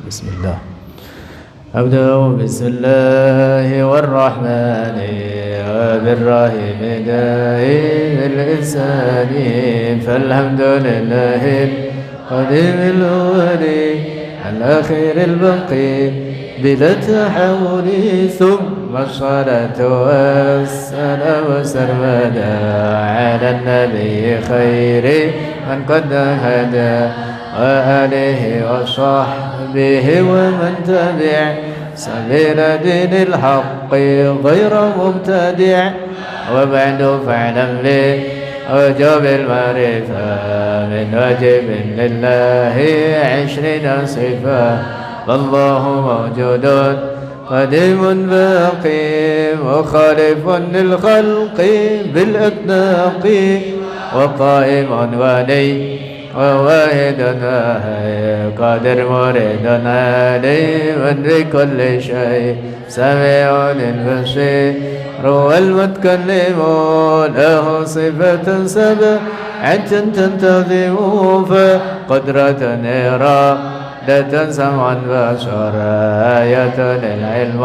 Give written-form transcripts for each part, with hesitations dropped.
بسم الله. أبدأ بسم الله والرحمن وبالرحيم دائم الإنسان، فالحمد لله القديم الأولي الأخير البقي بلا تحول، ثم الصلاة والسلام سرمدا على النبي خير من قد هدى وآله وصحبه ومن تبع سبيل دين الحق غير مبتدع. وبعد فاعلم لي وجوب المعرفة من واجب لله 20 صفة، فالله موجود قديم باقي مخالف للخلق بالأطلاق، وقائم ولي وواحد قادر مريد عليم بكل شيء، سميع بصير والمتكلم له صفة سبعة تنتظم، فقدرة إرادة سمعا بصرا آية للعلم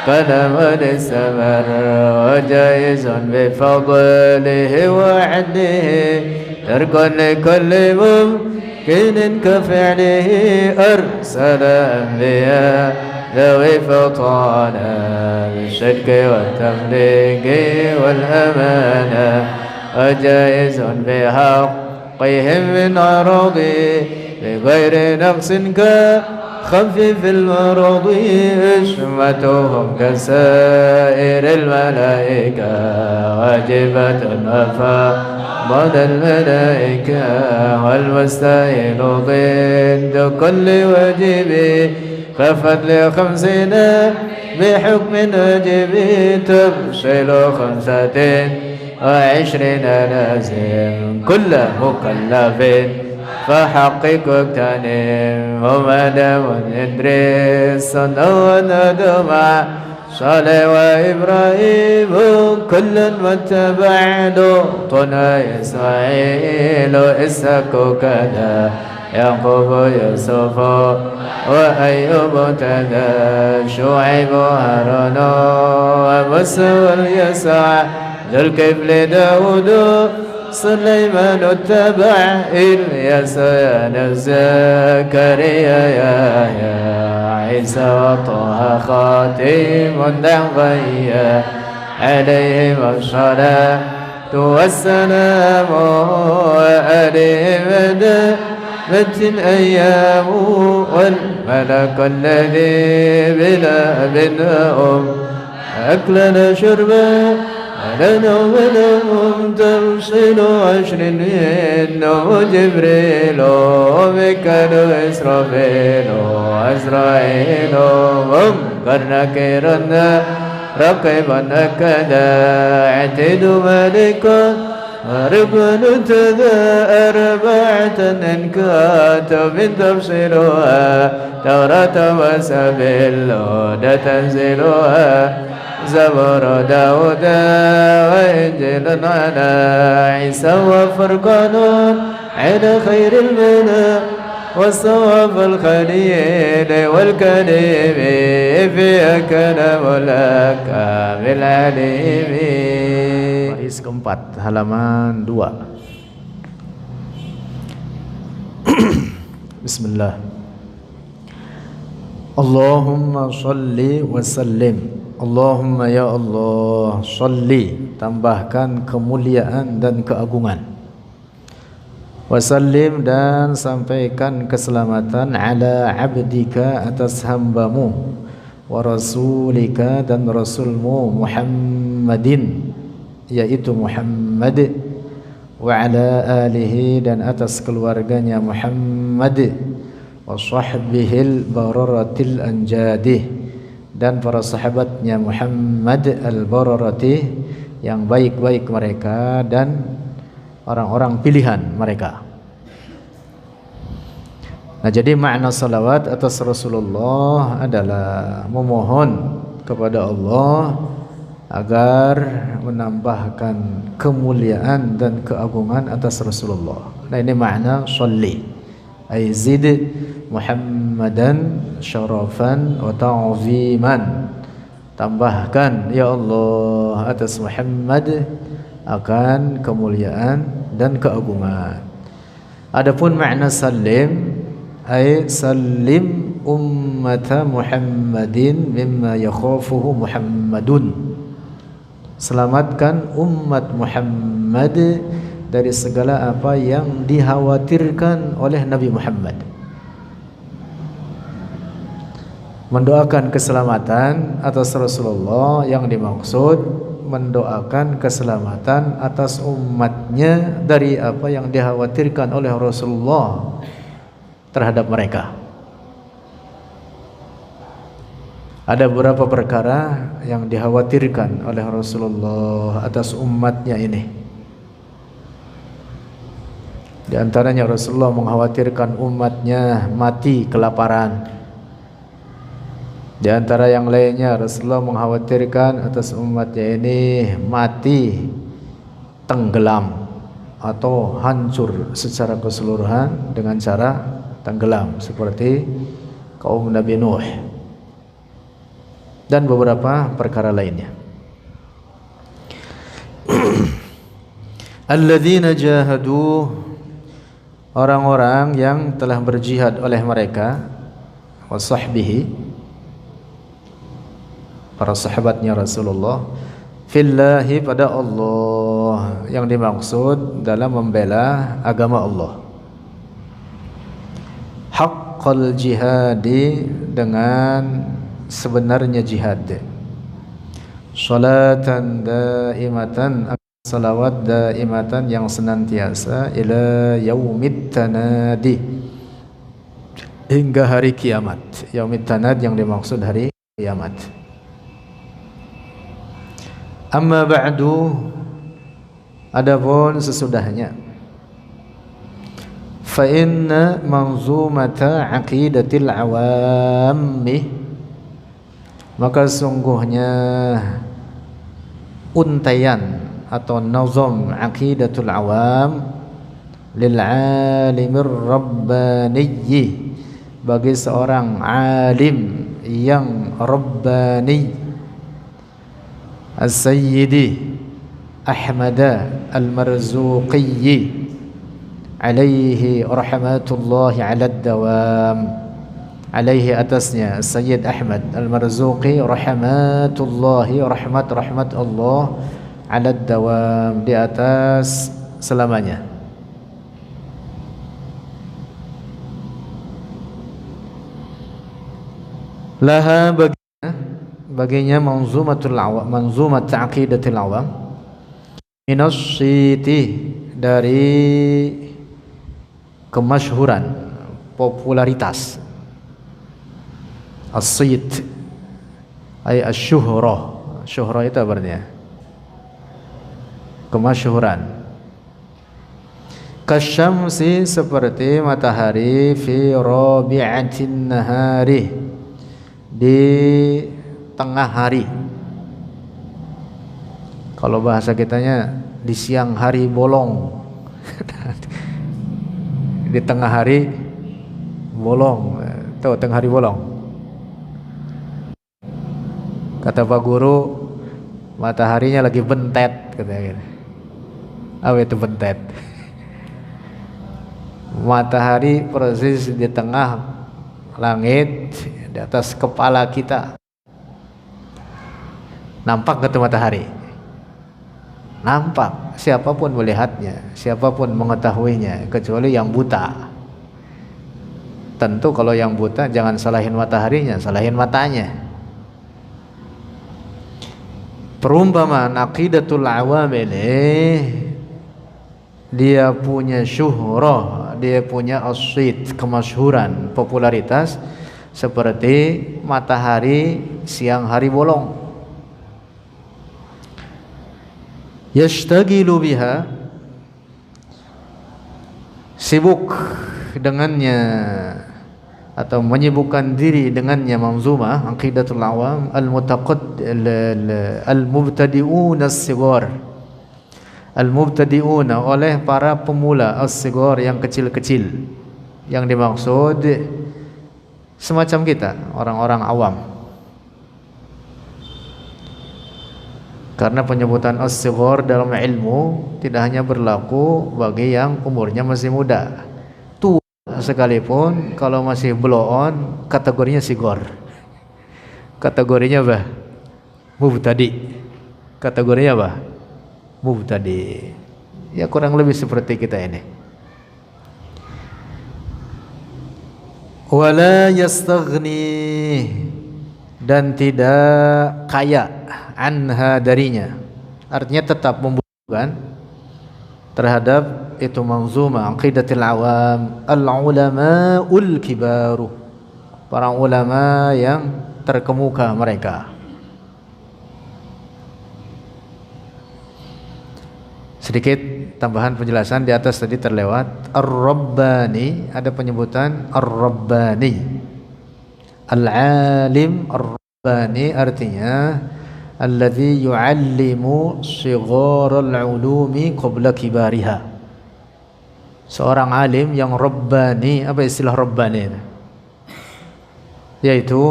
قلم للسمر، وجائز بفضله وعدله ترك لكل ممكن كفعله، أرسل أنبياء ذوي فطانا بالصدق والتبليغ والأمانة، وجائز بحقهم من عرضه بغير نقص كخفيف المرض، عصمتهم كسائر الملائكة واجبة وفاء ضد الملائكة، والمستحيل ضد كل واجب كفضل 50 بحكم واجب، تفصيل 25 لازم كل مكلف، فحقق اغتنم ومدام إدريس ونادما صالح وإبراهيم كلا واتبع لوط إسماعيل إسحاق كذا يعقوب يوسف وأيوب تدا شعيب هارون وموسى واليسع ذو الكفل داود سليمان اتبع إلياس زكريا يا عيسى وطه خاتم النبي عليهم الصلاة والسلام، وآلهم دامت الأيام والملك الذي بلا بدأهم أكلنا شربا لنا ولهم ترسل 20 منه جبريل وميكال وإسرافيل وعزرائيل منكر نكيرا رقيبا أكدا عتيد مالكا ربنا تذا 4 إن كاتب تفصيلها توراة وسبيل لا تنزلها زبور داود وإنجيل على عيسى وفرقان على خير المنى والصواب الخليل والكريم فيها كلام لك بالعليم. Baris keempat halaman 2. Bismillah. Allahumma sholli wa sallim. Allahumma ya Allah, sholli, tambahkan kemuliaan dan keagungan, wasallim, dan sampaikan keselamatan, ala abdika, atas hambamu, wa rasulika, dan rasulmu, Muhammadin, yaitu Muhammad, wa ala alihi, dan atas keluarganya Muhammad, wa sahbihil bararatil anjadih, dan para sahabatnya Muhammad al-bararati, yang baik-baik mereka dan orang-orang pilihan mereka. Nah, jadi makna salawat atas Rasulullah adalah memohon kepada Allah agar menambahkan kemuliaan dan keagungan atas Rasulullah. Nah, ini makna sholli. ay zid Muhammadan syarafan wa ta'ziman, tambahkan ya Allah atas Muhammad akan kemuliaan dan keagungan. Adapun makna salim ay salim ummata Muhammadin mimma yakhafuhu Muhammadun, selamatkan umat Muhammad dari segala apa yang dikhawatirkan oleh Nabi Muhammad. Mendoakan keselamatan atas Rasulullah, yang dimaksud mendoakan keselamatan atas umatnya dari apa yang dikhawatirkan oleh Rasulullah terhadap mereka. Ada beberapa perkara yang dikhawatirkan oleh Rasulullah atas umatnya ini. Di antaranya Rasulullah mengkhawatirkan umatnya mati kelaparan. Di antara yang lainnya Rasulullah mengkhawatirkan atas umatnya ini mati tenggelam atau hancur secara keseluruhan dengan cara tenggelam seperti kaum Nabi Nuh dan beberapa perkara lainnya. Alladzina jahadu, orang-orang yang telah berjihad oleh mereka, wasahbihi, para sahabatnya Rasulullah, fillahi, pada Allah, yang dimaksud dalam membela agama Allah. Haqqal jihadi, dengan sebenarnya jihad. Salatan daimatan, salawat daimatan yang senantiasa, ila yaumit tanadi, hingga hari kiamat. Yaumit tanad yang dimaksud hari kiamat. Amma ba'du, adapun sesudahnya, fa inna manzumata aqidatil awammi, maka sungguhnya untaian atau nazam aqidatul awam lil alimir rabbaniyyi, bagi seorang alim yang rabbani, as-sayyidi Ahmad al-Marzuqi alaihi rahmatullahi ala dawam, alaihi atasnya Sayyid Ahmad al-Marzuqi rahmatullahi, rahmat Allah, ala dawam, di atas selamanya. Laha, baginya manzumatul awam, manzumat aqidatul awam, minas siti, dari kemasyhuran, popularitas. As-sit ay asyuhrah, syuhrah itu artinya kemasyhuran. Kasyamsi, seperti matahari, fi rabi'atin nahari, di tengah hari. Kalau bahasa kitanya di siang hari bolong. Di tengah hari bolong. Tahu tengah hari bolong? Kata Pak Guru, mataharinya lagi bentet, katanya. Apa itu bentet? Matahari persis di tengah langit, di atas kepala kita. Nampak ke matahari? Nampak, siapapun melihatnya, siapapun mengetahuinya, kecuali yang buta. Tentu kalau yang buta jangan salahin mataharinya, salahin matanya. Perumpamaan aqidatul awam ini, dia punya syuhrah, dia punya asyid, kemasyhuran, popularitas, seperti matahari siang hari bolong. Yashtagilu biha, sibuk dengannya atau menyibukkan diri dengannya, manzumah aqidatul awam, al-mubtadi'un as-sigar, al-mubtadi'un, oleh para pemula, as-sigar, yang kecil-kecil. Yang dimaksud semacam kita, orang-orang awam. Karena penyebutan as-sighar dalam ilmu tidak hanya berlaku bagi yang umurnya masih muda. Tua sekalipun kalau masih blow on kategorinya sighar. Kategorinya apa? Mubtadi. Kategorinya apa? Mubtadi. Ya kurang lebih seperti kita ini. Wala yastaghni, dan tidak kaya anha darinya, artinya tetap membutuhkan terhadap itu manzumah aqidatul awam al-ulamaul kibaru, para ulama yang terkemuka mereka. Sedikit tambahan penjelasan, di atas tadi terlewat ar-rabbani, ada penyebutan ar-rabbani. Al-alim ar-rabbani artinya alladzi yu'allimu shigharal ulumi qabla kibariha. Seorang alim yang rabbani. Apa istilah rabbani itu? Yaitu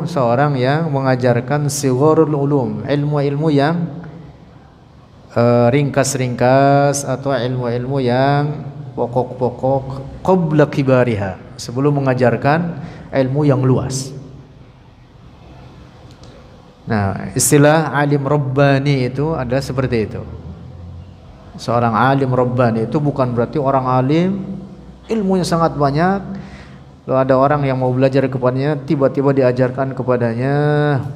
seorang yang mengajarkan shigharul ulum, ilmu-ilmu yang ringkas-ringkas atau ilmu-ilmu yang pokok-pokok qabla kibariha, sebelum mengajarkan ilmu yang luas. Nah, istilah alim rabbani itu ada seperti itu. Seorang alim rabbani itu bukan berarti orang alim ilmunya sangat banyak, lalu ada orang yang mau belajar kepadanya, tiba-tiba diajarkan kepadanya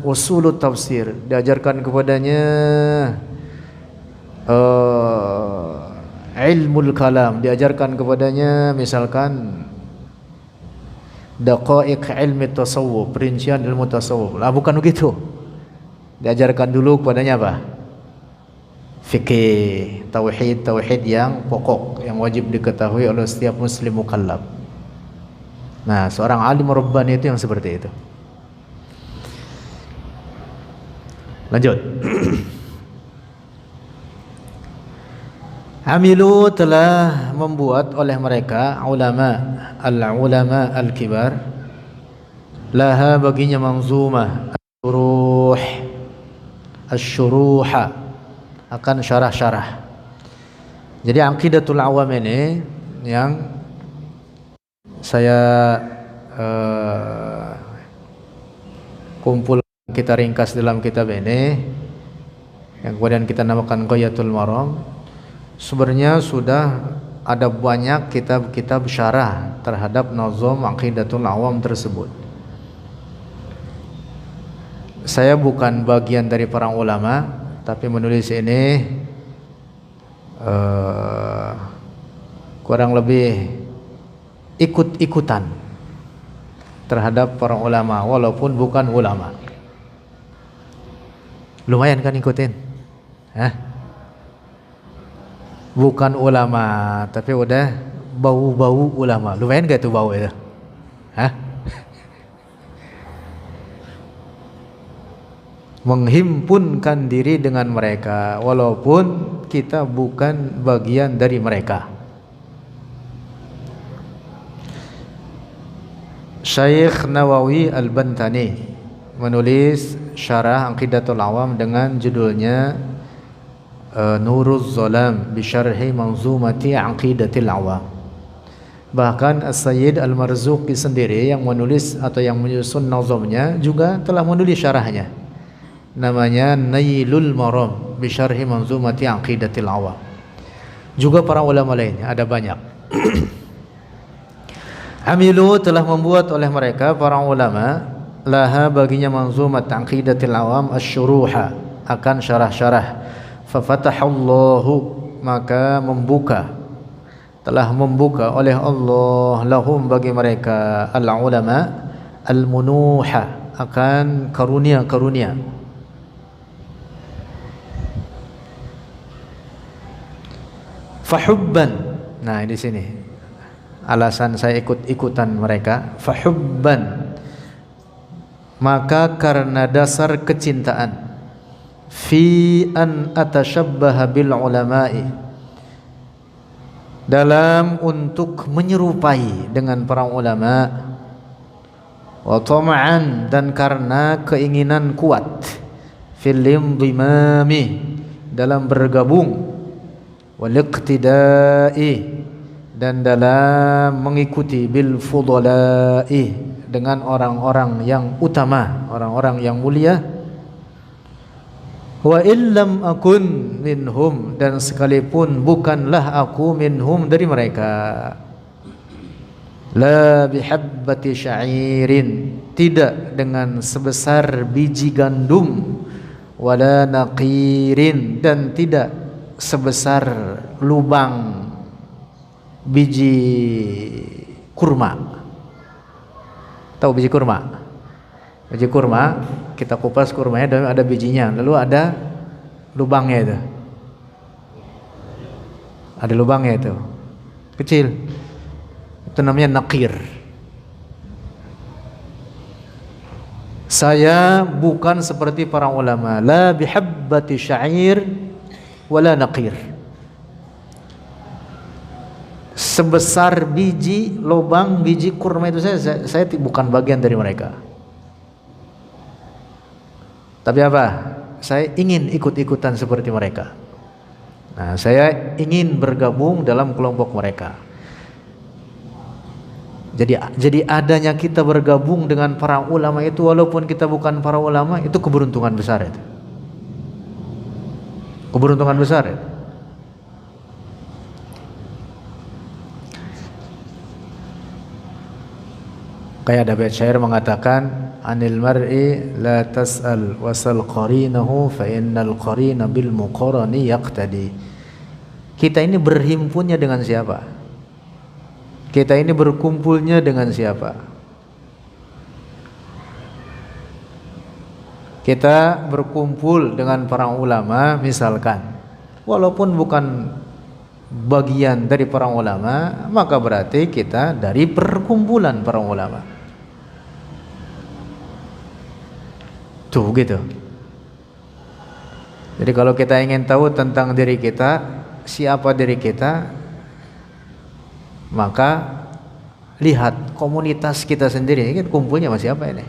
usulut tafsir, diajarkan kepadanya ilmul kalam, diajarkan kepadanya misalkan daqaiq ilmi tasawuf, perincian ilmu tasawuf. Lah bukan begitu. Diajarkan dulu kepadanya apa? Fikih, tauhid yang pokok yang wajib diketahui oleh setiap muslim mukallaf. Nah, seorang alim rabbani itu yang seperti itu. Lanjut. Amilu, telah membuat oleh mereka ulama al-ulama al-kibar, laha baginya manzumah asy-syuruha, akan syarah-syarah. Jadi aqidatul awam ini yang saya kumpul, kita ringkas dalam kitab ini yang kemudian kita namakan Ghayatul Maram. Sebenarnya sudah ada banyak kitab-kitab syarah terhadap nazam aqidatul awam tersebut. Saya bukan bagian dari para ulama, tapi menulis ini kurang lebih ikut-ikutan terhadap para ulama walaupun bukan ulama. Lumayan kan ikutin? Hah? Bukan ulama, tapi udah bau-bau ulama. Lumayan gak itu bau itu? Hah? Menghimpunkan diri dengan mereka walaupun kita bukan bagian dari mereka. Syekh Nawawi Al-Bantani menulis syarah Aqidatul Awam dengan judulnya Nuruz Zalam bi syarhi manzumati Aqidatil Awam. Bahkan As-Sayyid Al-Marzuqi sendiri yang menulis atau yang menyusun nazamnya juga telah menulis syarahnya. Namanya Nailul Maram bi syarhi manzumati Aqidatil Awam. Juga para ulama lainnya ada banyak. Amilu, telah membuat oleh mereka para ulama, laha baginya manzumat Aqidatil Awam asy-syuruha, akan syarah-syarah. Fafatahallahu, maka membuka, telah membuka oleh Allah lahum bagi mereka al-ulama al-munuha, akan karunia-karunia. Fahubban, nah di sini alasan saya ikut-ikutan mereka. Fahubban, maka karena dasar kecintaan, fi an atashabbaha bil ulama'i, dalam untuk menyerupai dengan para ulama, wa tama'an dan karena keinginan kuat, fil indimami dalam bergabung, wal iqtida'i dan dalam mengikuti, bil fudala'i dengan orang-orang yang utama, orang-orang yang mulia. Wa illam akun minhum dan sekalipun bukanlah aku minhum dari mereka. La bihabbati sya'irin tidak dengan sebesar biji gandum, wala naqirin dan tidak sebesar lubang biji kurma. Tahu biji kurma? Biji kurma, kita kupas kurmanya dan ada bijinya, lalu ada lubangnya itu. Ada lubangnya itu. Kecil. Itu namanya naqir. Saya bukan seperti para ulama, la bihabbati sya'ir wala naqir. Sebesar biji lubang biji kurma itu saya bukan bagian dari mereka. Tapi apa? Saya ingin ikut-ikutan seperti mereka. Nah, saya ingin bergabung dalam kelompok mereka. Jadi adanya kita bergabung dengan para ulama itu, walaupun kita bukan para ulama, itu keberuntungan besar itu. Keberuntungan besar itu. Kayak ada bait syair mengatakan, anil mar'i la tas'al wasal qarinahu fa innal qarina bil muqarani yaqtadi. Kita ini berhimpunnya dengan siapa? Kita ini berkumpulnya dengan siapa? Kita berkumpul dengan para ulama misalkan, walaupun bukan bagian dari para ulama, maka berarti kita dari perkumpulan para ulama. Tuh gitu. Jadi kalau kita ingin tahu tentang diri kita, siapa diri kita, maka lihat komunitas kita sendiri. Ini kan kumpulnya sama siapa ini?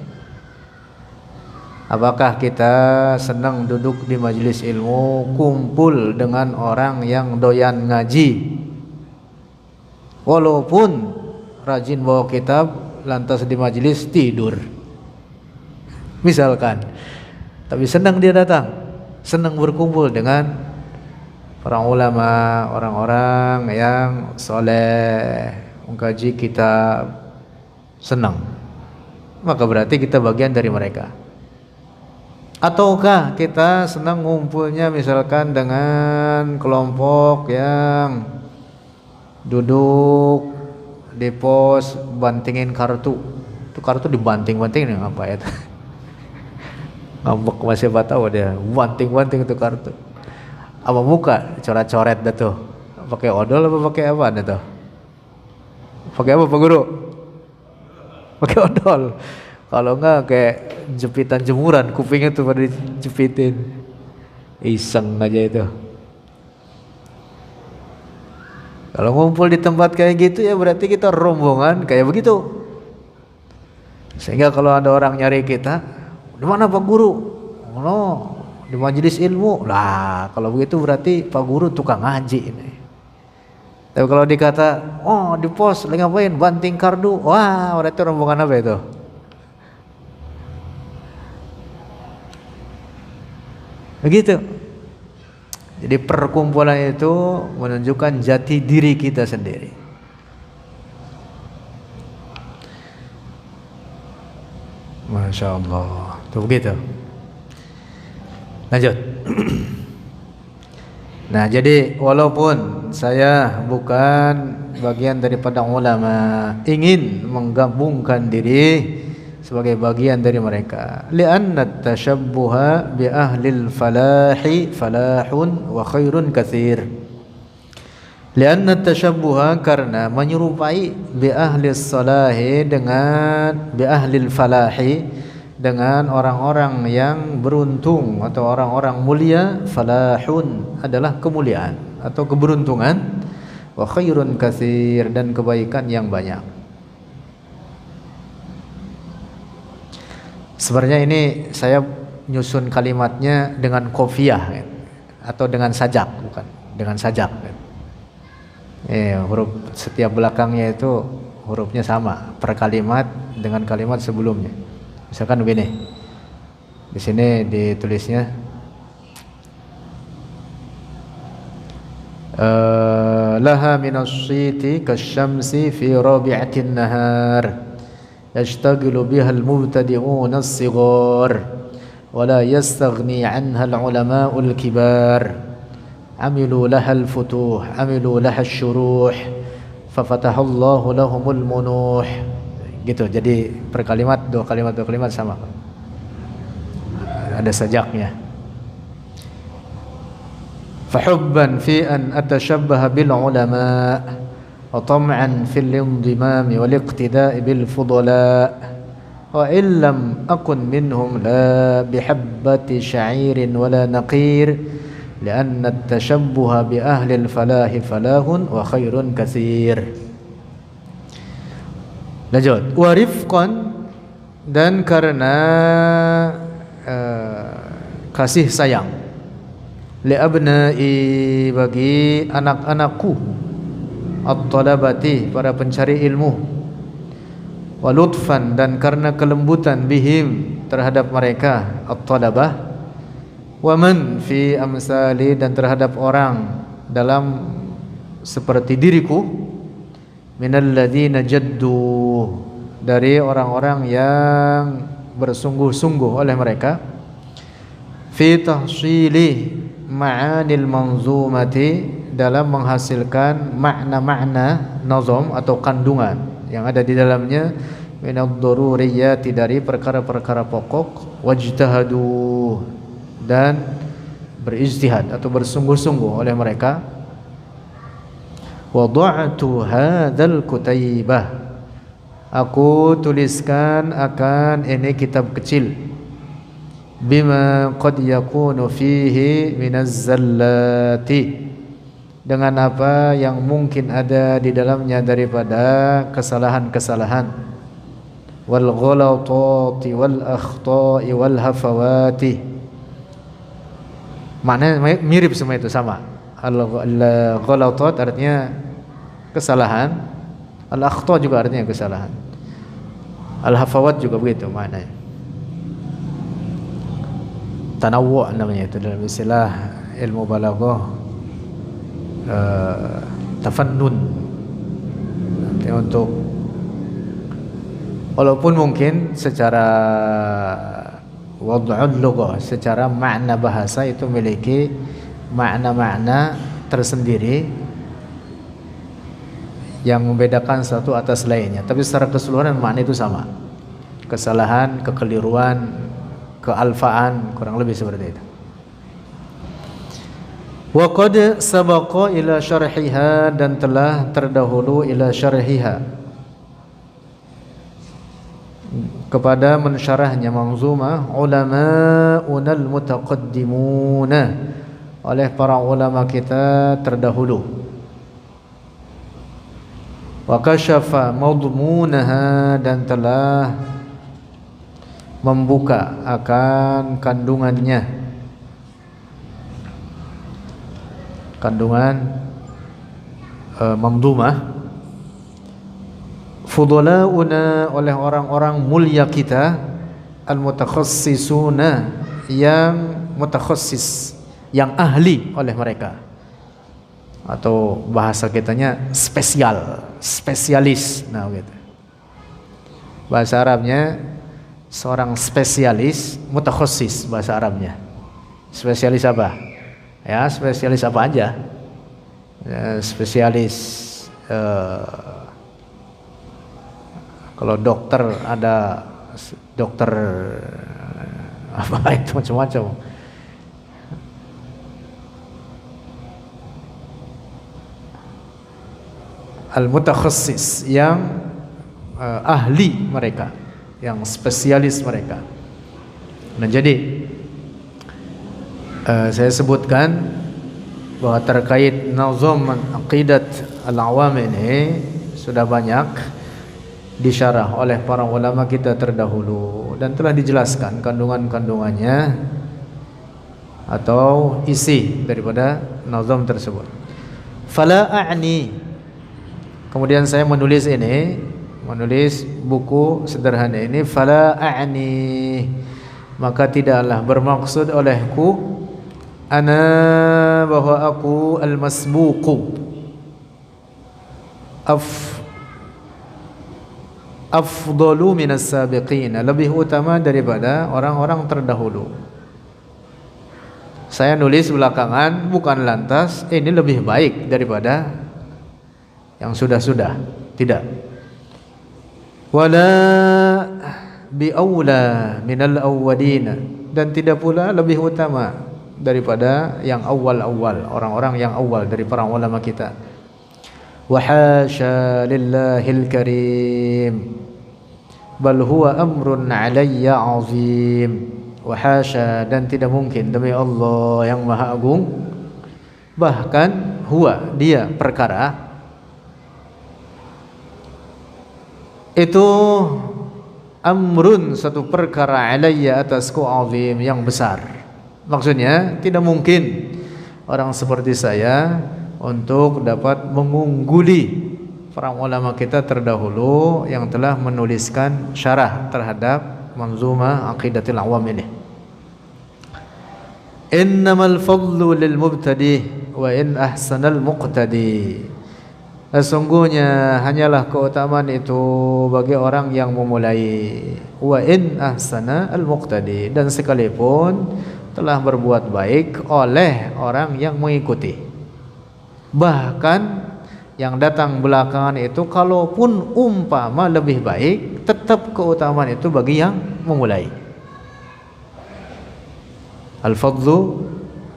Apakah kita senang duduk di majelis ilmu, kumpul dengan orang yang doyan ngaji, walaupun rajin bawa kitab, lantas di majelis tidur misalkan, tapi senang dia datang, senang berkumpul dengan para ulama, orang-orang yang soleh, mengkaji kitab, senang, maka berarti kita bagian dari mereka. Ataukah kita senang ngumpulnya misalkan dengan kelompok yang duduk di pos bantingin kartu, itu kartu dibanting-bantingin apa ya? Ngambek masih tahu dia, banting-banting itu kartu. Apa muka coret-coret dah tuh. Pakai odol apa pakai apa dah tuh? Pakai apa Pak Guru? Pakai odol. Kalau enggak kayak jepitan jemuran, kupingnya tuh pada dijepitin. Iseng aja itu. Kalau ngumpul di tempat kayak gitu ya berarti kita rombongan kayak begitu. Sehingga kalau ada orang nyari kita, di mana Pak Guru? Oh, di majelis ilmu. Lah, kalau begitu berarti Pak Guru tukang ngaji ini. Tapi kalau dikata, oh di pos lagi ngapain? Banting kardu. Wah, berarti rombongan apa itu? Begitu. Jadi perkumpulan itu menunjukkan jati diri kita sendiri. Masya Allah. Tuh begitu. Lanjut. Nah, jadi walaupun saya bukan bagian daripada ulama, ingin menggabungkan diri sebagai bagian dari mereka. Li'anna tashabbuha bi ahlil falahi falahun wa khairun katsir. Li'anna tashabbuha karena menyerupai bi ahlis salahi dengan bi ahlil falahi dengan orang-orang yang beruntung atau orang-orang mulia. Falahun adalah kemuliaan atau keberuntungan, wa khairun katsir, dan kebaikan yang banyak. Sebenarnya ini saya nyusun kalimatnya dengan qafiyah atau dengan sajak, bukan dengan sajak. Huruf setiap belakangnya itu hurufnya sama per kalimat dengan kalimat sebelumnya. Misalkan begini. Di sini ditulisnya laha minasyiti kasyamsi fi rabi'atin nahar yashtagilu biha al-mubtadi'un as-sighar wa la yastaghni 'anha al-'ulama'u al-kibar amilu laha al-futuh amilu laha asy-syuruh fa fatahallahu lahumul munuh. Gitu. Jadi per kalimat dua kalimat sama. Ada sajaknya. Fahubban fi an atashabbaha bil ulama wa tam'an fil indimam wal iqtida' bil fudala wa illam akun minhum la bihabbati sya'irin wala naqir lianna at-tashabbuha bi ahli al-falah falahun wa khairun katsir. Lanjut. Wa rifqan, dan karena kasih sayang, li abna'i, bagi anak-anakku, at-talabati, para pencari ilmu, wa lutfan, dan karena kelembutan, bihim, terhadap mereka, at-talabah, wa man fi amsali, dan terhadap orang dalam seperti diriku, minal ladzina jaddu, dari orang-orang yang bersungguh-sungguh oleh mereka, fi tahsili ma'anil manzumati, dalam menghasilkan makna-makna nazam atau kandungan yang ada di dalamnya, minad daruriyati, dari perkara-perkara pokok, wajtahadu, dan berijtihad atau bersungguh-sungguh oleh mereka. Wada'tu hadzal kutaibah, aku tuliskan akan ini kitab kecil, bima qad yakunu fihi minaz zallati, dengan apa yang mungkin ada di dalamnya daripada kesalahan-kesalahan, wal ghalatati wal akhta'i wal hafawati. Maknanya mirip semua itu, sama. Al-ghalatat artinya kesalahan, al-akhta juga artinya kesalahan, al-hafawat juga begitu maknanya. Tanawwu' namanya itu dalam istilah ilmu balaghah, tafannun. Artinya untuk, walaupun mungkin secara wad'ul lughah, secara makna bahasa itu memiliki makna-makna tersendiri yang membedakan satu atas lainnya, tapi secara keseluruhan makna itu sama. Kesalahan, kekeliruan, kealfaan, kurang lebih seperti itu. Wa qad sabaqa ila syarhiha, dan telah terdahulu ila syarhiha, kepada mensyarahnya manzumah, ulama'unal mutaqaddimuna, oleh para ulama kita terdahulu. Wa kashafa madmunaha, dan telah membuka akan kandungannya, kandungan mamdumah. Fudalauna, oleh orang-orang mulia kita, al-mutakhassisuna, yang mutakhassis, yang ahli oleh mereka, atau bahasa kitanya spesial, spesialis. Nah gitu. Bahasa Arabnya seorang spesialis, mutakhassis bahasa Arabnya. Spesialis apa? Ya, spesialis apa aja. Ya, spesialis kalau dokter ada dokter apa itu macam-macam. Al-mutakhassis, yang ahli mereka, yang spesialis mereka. Nah jadi saya sebutkan bahwa terkait nazam aqidat al-awam ini sudah banyak disyarah oleh para ulama kita terdahulu dan telah dijelaskan kandungan-kandungannya atau isi daripada nazam tersebut. Fala a'ni, kemudian saya menulis buku sederhana ini, fala a'ni, maka tidaklah bermaksud olehku ana, bahwa aku al-masbuqu, afdalu minas sabiqin, lebih utama daripada orang-orang terdahulu. Saya nulis belakangan bukan lantas ini lebih baik daripada yang sudah-sudah, tidak. Wala bi aula minal awwalin, dan tidak pula lebih utama daripada yang awal-awal, orang-orang yang awal dari para ulama kita. Wa hasya lillahil karim bal huwa amrun alayya azim. Wa hasya, dan tidak mungkin, demi Allah yang maha agung, bahkan huwa, dia perkara itu, amrun, satu perkara, alayya, atasku, azim, yang besar. Maksudnya tidak mungkin orang seperti saya untuk dapat mengungguli para ulama kita terdahulu yang telah menuliskan syarah terhadap manzumah aqidatul awam ini. Innamal fadlu lil mubtadi wa in ahsanal muqtadi, sesungguhnya hanyalah keutamaan itu bagi orang yang memulai, wa in ahsana al muqtadi, dan sekalipun telah berbuat baik oleh orang yang mengikuti. Bahkan yang datang belakangan itu kalaupun umpama lebih baik, tetap keutamaan itu bagi yang memulai. Al-fadlu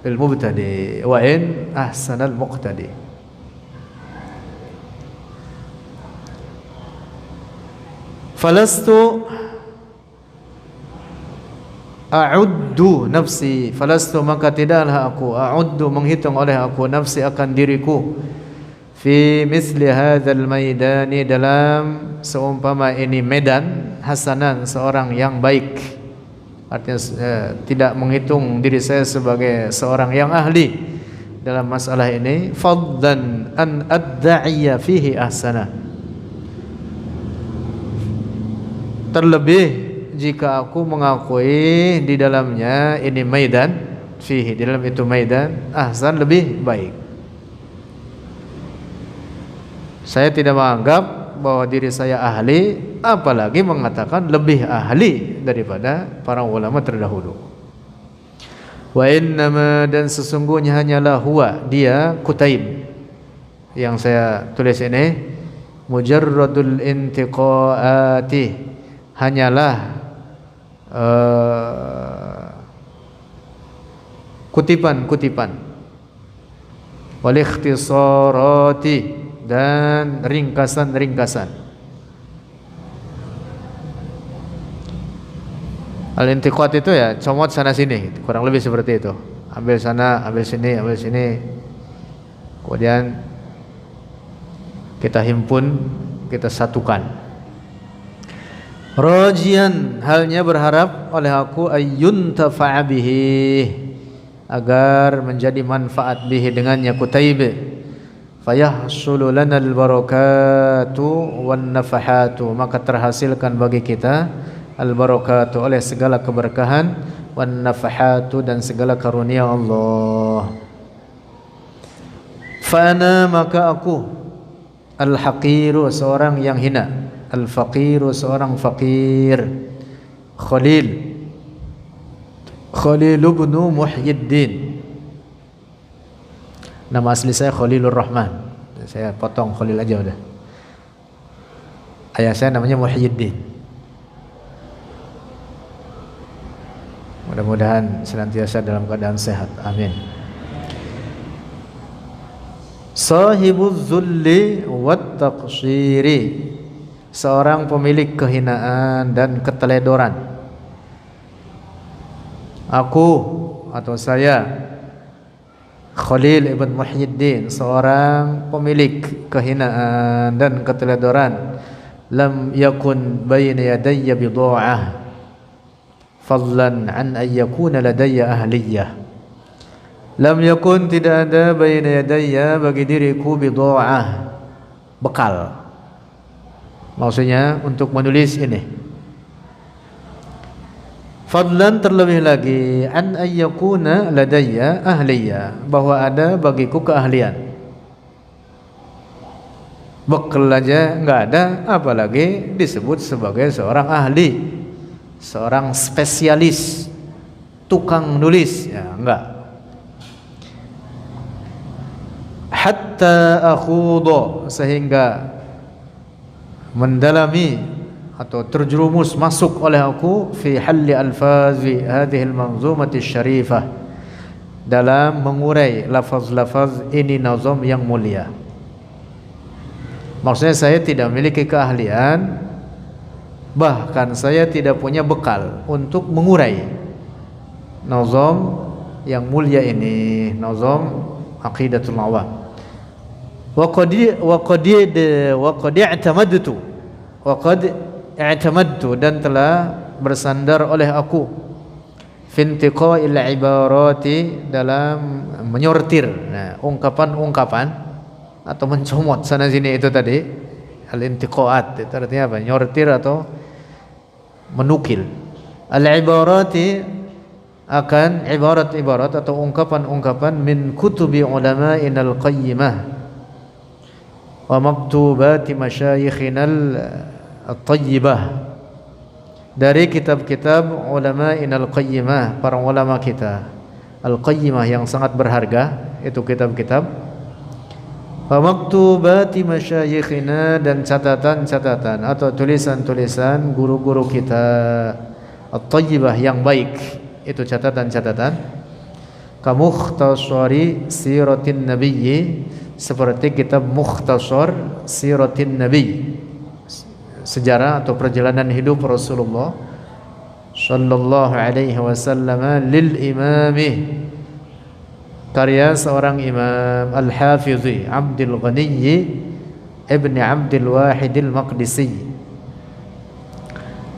lil mubtadi wa in ahsanal muqtadi. Falastu a'uddu nafsi, falastu, maka tidaklah aku, a'uddu, menghitung oleh aku, nafsi, akan diriku, fi misli hadzal maidani, dalam seumpama ini medan, hasanan, seorang yang baik. Artinya tidak menghitung diri saya sebagai seorang yang ahli dalam masalah ini. Fadlan an adda'iya fihi ahsana, terlebih jika aku mengakui di dalamnya ini maidan, fihi, di dalam itu maidan, ahsan, lebih baik. Saya tidak menganggap bahwa diri saya ahli, apalagi mengatakan lebih ahli daripada para ulama terdahulu. Wa innama, dan sesungguhnya hanyalah huwa, dia, Kutaib yang saya tulis ini, mujarradul intiqaati, hanyalah kutipan-kutipan, wal ikhtisarati, dan ringkasan-ringkasan. Al-intiqat itu ya comot sana sini, kurang lebih seperti itu. Ambil sana, ambil sini, ambil sini. Kemudian kita himpun, kita satukan. Rajian, halnya berharap oleh aku, ayyun tafa'a bihi, agar menjadi manfaat bihi, dengannya, Kutaib. Fayahsulu lana al-barakatu wan nafahatu, maka terhasilkan bagi kita al-barakatu, oleh segala keberkahan, wan nafahatu, dan segala karunia Allah. Fana, maka aku, al-haqiru, seorang yang hina, al-faqiru, seorang fakir, Khalil ibn Muhyiddin. Nama asli saya Khalilur Rahman, saya potong Khalil aja udah. Ayah saya namanya Muhyiddin. Mudah-mudahan senantiasa dalam keadaan sehat, amin. Sahibuz zulli wat taqsiri, seorang pemilik kehinaan dan keteledoran. Aku atau saya Khalil ibn Muhyiddin, seorang pemilik kehinaan dan keteledoran. Lam yakun bayna yadayya bidha'ah fadlan an an yakuna ladayya ahliyah. Lam yakun, tidak ada, bayna yadayya, bagi diriku, bidha'ah, bekal. Maksudnya untuk menulis ini. Fadlan, terlebih lagi, an ayyakuna ladayya ahliya, bahwa ada bagiku keahlian. Bekal aja nggak ada, apalagi disebut sebagai seorang ahli, seorang spesialis, tukang nulis, ya enggak. Hatta akhudha, sehingga mendalami atau terjerumus masuk oleh aku fi halli alfazi hadhihi almanzumati syarifah, dalam mengurai lafaz-lafaz ini nazam yang mulia. Maksudnya saya tidak memiliki keahlian, bahkan saya tidak punya bekal untuk mengurai nazam yang mulia ini, nazam Aqidatul Awam. Wa qad i'tamadtu, dan telah bersandar oleh aku, fintiqa'il ibarati, dalam menyortir ungkapan-ungkapan atau mencomot sana sini, itu tadi al-intiqa'at, itu artinya apa? Nyortir atau menukil. Al-ibarati, akan ibarat-ibarat atau ungkapan-ungkapan, min kutubi ulama'ina al-qayyimah wa maktubati masyayikhina al-tayyibah, dari kitab-kitab ulama'ina al-qayyimah, para ulama kita al-qayyimah yang sangat berharga, itu kitab-kitab. Wa maktubati masyayikhina, dan catatan-catatan atau tulisan-tulisan guru-guru kita at-tayyibah yang baik, itu catatan-catatan. Kamukhtasari siratin nabiyyi, seperti kitab mukhtasar siratin nabi, sejarah atau perjalanan hidup Rasulullah sallallahu alaihi wasallam, lil imami, karya seorang imam, al-hafizi Abdul Ghani ibn Abdul Wahid al-Maqdisi,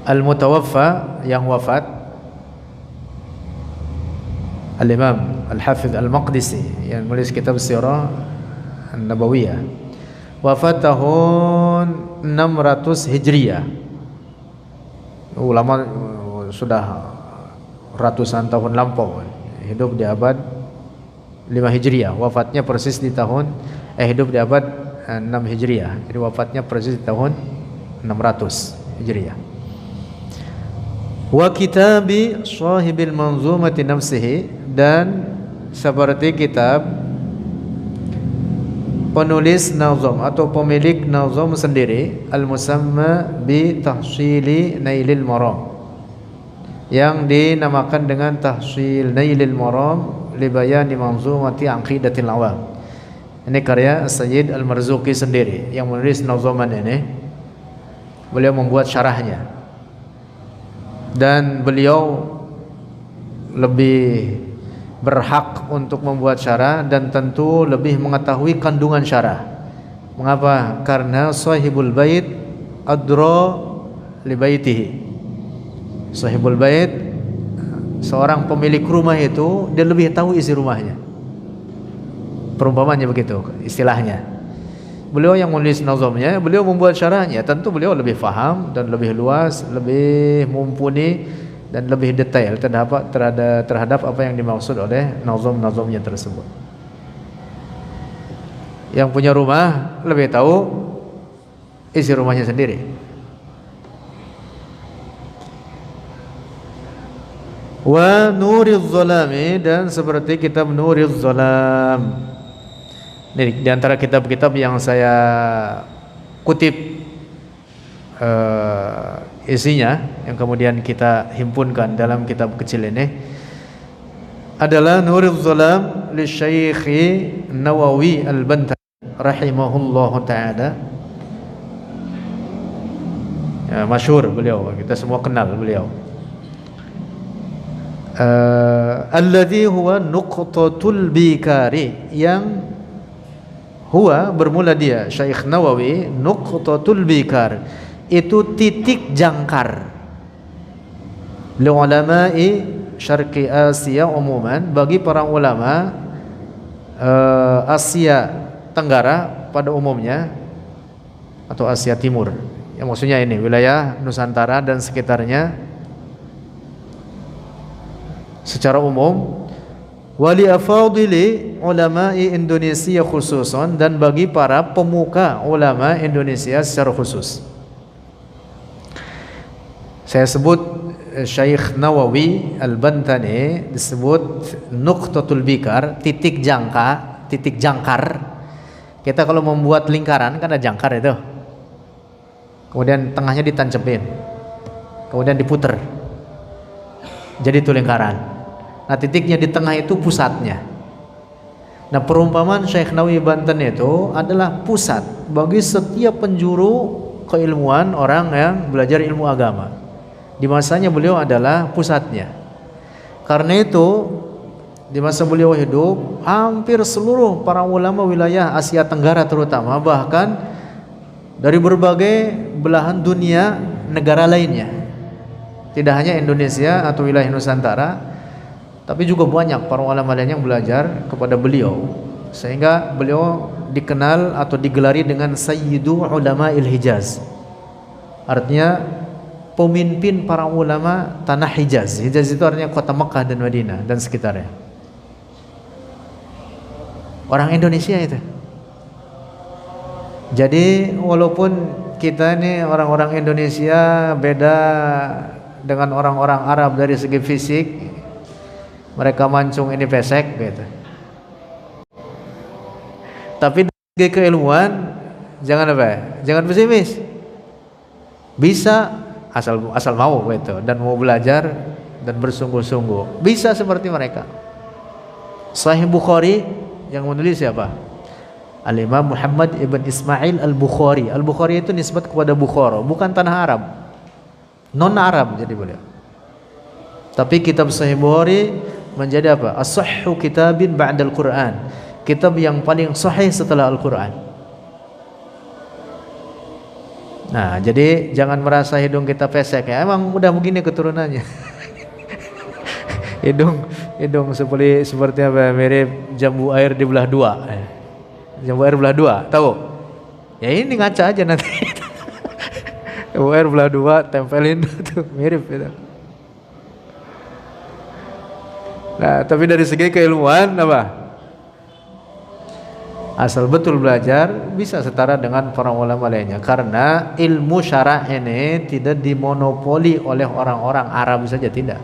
al-mutawaffa, yang wafat, al-imam al-hafiz al-Maqdisi yang menulis kitab sirah an-nabawiyah, wafat tahun 600 Hijriyah. Ulama sudah ratusan tahun lampau, hidup di abad 5 Hijriyah, wafatnya persis di tahun hidup di abad 6 Hijriyah, jadi wafatnya persis di tahun 600 Hijriyah. Wa kitabi sahibil manzumati nafsihi, dan seperti kitab penulis nazam atau pemilik nazam sendiri, al-musamma bi tahsili nailil maram, yang dinamakan dengan tahsil nailil maram li bayani manzumati aqidatil awam. Ini karya Sayyid Al-Marzuqi sendiri yang menulis nazaman ini. Beliau membuat syarahnya, dan beliau lebih berhak untuk membuat syarah dan tentu lebih mengetahui kandungan syarah. Mengapa? Karena sahibul bait adra li baitihi. Sahibul bait, seorang pemilik rumah itu, dia lebih tahu isi rumahnya. Perumpamannya begitu istilahnya. Beliau yang menulis nazamnya, beliau membuat syarahnya, tentu beliau lebih faham dan lebih luas, lebih mumpuni dan lebih detail terhadap apa yang dimaksud oleh nazam-nazamnya tersebut. Yang punya rumah lebih tahu isi rumahnya sendiri. Wa nuriz zalami, dan seperti kitab Nuriz Zalam. Ini di antara kitab-kitab yang saya kutip isinya, yang kemudian kita himpunkan dalam kitab kecil ini, adalah Nuriz Zalam li Syekh Nawawi Al-Bantani rahimahullahu taala. Ya, masyhur beliau, kita semua kenal beliau. alladzi huwa nuqtatul bikari, yang huwa bermula dia Syekh Nawawi, nuqtatul bikar itu titik jangkar li ulama'i syarqi Asia umuman, bagi para ulama Asia Tenggara pada umumnya atau Asia Timur. Ya, maksudnya ini wilayah Nusantara dan sekitarnya secara umum, wali afadili ulama'i Indonesia khususan, dan bagi para pemuka ulama Indonesia secara khusus. Saya sebut Syekh Nawawi Al-Bantani disebut nuqtatul bikar, titik jangka, titik jangkar. Kita kalau membuat lingkaran kan ada jangkar itu, kemudian tengahnya ditancepin, kemudian diputer, jadi itu lingkaran. Nah, titiknya di tengah itu pusatnya. Nah, perumpamaan Syekh Nawawi Banten itu adalah pusat bagi setiap penjuru keilmuan orang yang belajar ilmu agama. Di masanya beliau adalah pusatnya. Karena itu di masa beliau hidup, hampir seluruh para ulama wilayah Asia Tenggara terutama, bahkan dari berbagai belahan dunia negara lainnya, tidak hanya Indonesia atau wilayah Nusantara, tapi juga banyak para ulama lain yang belajar kepada beliau, sehingga beliau dikenal atau digelari dengan Sayyidu Ulama'il Hijaz. Artinya pemimpin para ulama tanah Hijaz. Hijaz itu artinya kota Mekah dan Madinah dan sekitarnya. Orang Indonesia itu. Jadi walaupun kita ini orang-orang Indonesia beda dengan orang-orang Arab dari segi fisik, mereka mancung ini pesek gitu, tapi dari keilmuan jangan apa ya, jangan pesimis. Bisa asal mau gitu dan mau belajar dan bersungguh-sungguh, bisa seperti mereka. Sahih Bukhari yang menulis siapa? Al-Imam Muhammad ibn Ismail Al-Bukhari. Al-Bukhari itu nisbat kepada Bukhara, bukan tanah Arab, non Arab jadi beliau. Tapi kitab Sahih Bukhari menjadi apa? As-sahhu kitabin ba'dal Qur'an, kitab yang paling sahih setelah Al-Qur'an. Nah, jadi jangan merasa hidung kita pesek ya. Emang udah begini keturunannya. hidung seperti apa? Mirip jambu air dibelah dua. Jambu air belah dua, tahu? Ya ini ngaca aja nanti. Jambu air belah dua, tempelin tuh, mirip gitu. Nah, tapi dari segi keilmuan apa? Asal betul belajar bisa setara dengan para ulama lainnya, karena ilmu syara' ini tidak dimonopoli oleh orang-orang Arab saja, tidak.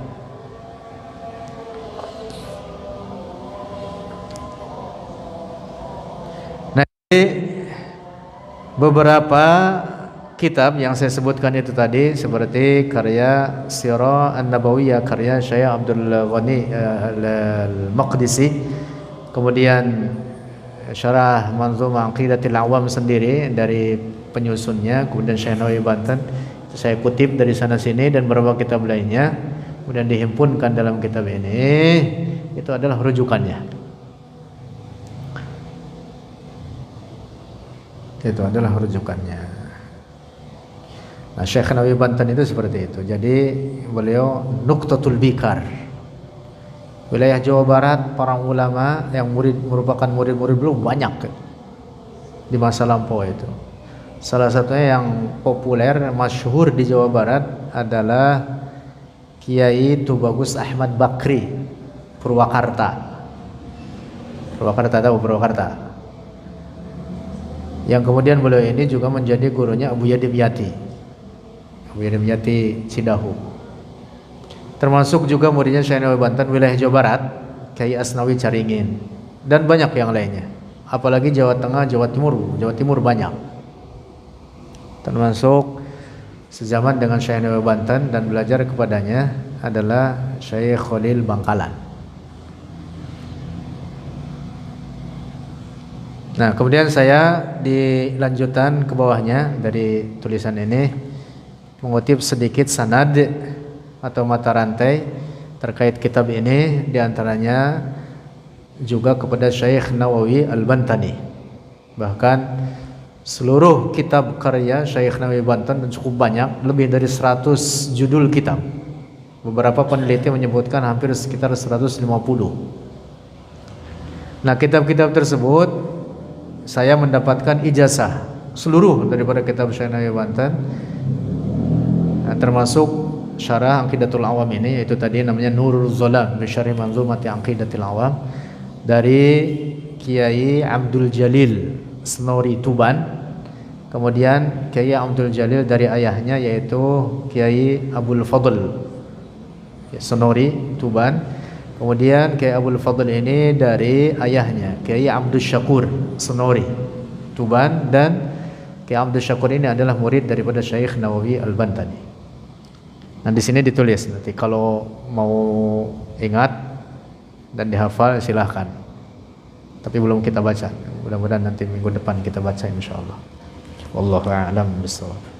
Nah, beberapa kitab yang saya sebutkan itu tadi seperti karya Sirah An-Nabawiyah karya Syekh Abdul Ghani Al-Maqdisi, kemudian Syarah Manzumah Aqidatil Awam sendiri dari penyusunnya, kemudian Syekh Nawawi Banten, saya kutip dari sana sini, dan beberapa kitab lainnya, kemudian dihimpunkan dalam kitab ini. Itu adalah rujukannya. Itu adalah rujukannya. Nah, Syekh Nawawi Banten itu seperti itu. Jadi beliau nuqtatul bikar. Wilayah Jawa Barat, para ulama yang merupakan murid-murid beliau banyak di masa lampau itu. Salah satunya yang populer, masyhur di Jawa Barat adalah Kiai Tubagus Ahmad Bakri, Purwakarta. Purwakarta, tahu Purwakarta? Yang kemudian beliau ini juga menjadi gurunya Abu Yadim Yati. Abu Yadim Yati Cidahu. Termasuk juga muridnya Syekh Nawawi Banten wilayah Jawa Barat, Kiai Asnawi Caringin, dan banyak yang lainnya. Apalagi Jawa Tengah, Jawa Timur banyak. Termasuk sezaman dengan Syekh Nawawi Banten dan belajar kepadanya adalah Syekh Khalil Bangkalan. Nah, kemudian saya dilanjutan ke bawahnya dari tulisan ini mengutip sedikit sanad atau mata rantai terkait kitab ini, diantaranya juga kepada Syekh Nawawi Al-Bantani. Bahkan seluruh kitab karya Syekh Nawawi Bantan dan cukup banyak, lebih dari 100 judul kitab. Beberapa peneliti menyebutkan hampir sekitar 150. Nah, kitab-kitab tersebut saya mendapatkan ijazah seluruh daripada kitab Syekh Nawawi Bantan, termasuk syarah Aqidatul Awam ini, yaitu tadi namanya Nurul Zolam bi Syarhi Manzumati Aqidatil Awam dari Kiai Abdul Jalil Senori Tuban. Kemudian Kiai Abdul Jalil dari ayahnya yaitu Kiai Abdul Fadl Senori Tuban. Kemudian Kiai Abdul Fadl ini dari ayahnya Kiai Abdul Syakur Senori Tuban, dan Kiai Abdul Syakur ini adalah murid daripada Syekh Nawawi Al-Bantani. Nah, di sini ditulis, nanti kalau mau ingat dan dihafal silahkan. Tapi belum kita baca. Mudah-mudahan nanti minggu depan kita baca insyaallah. Wallahu a'lam bishawab.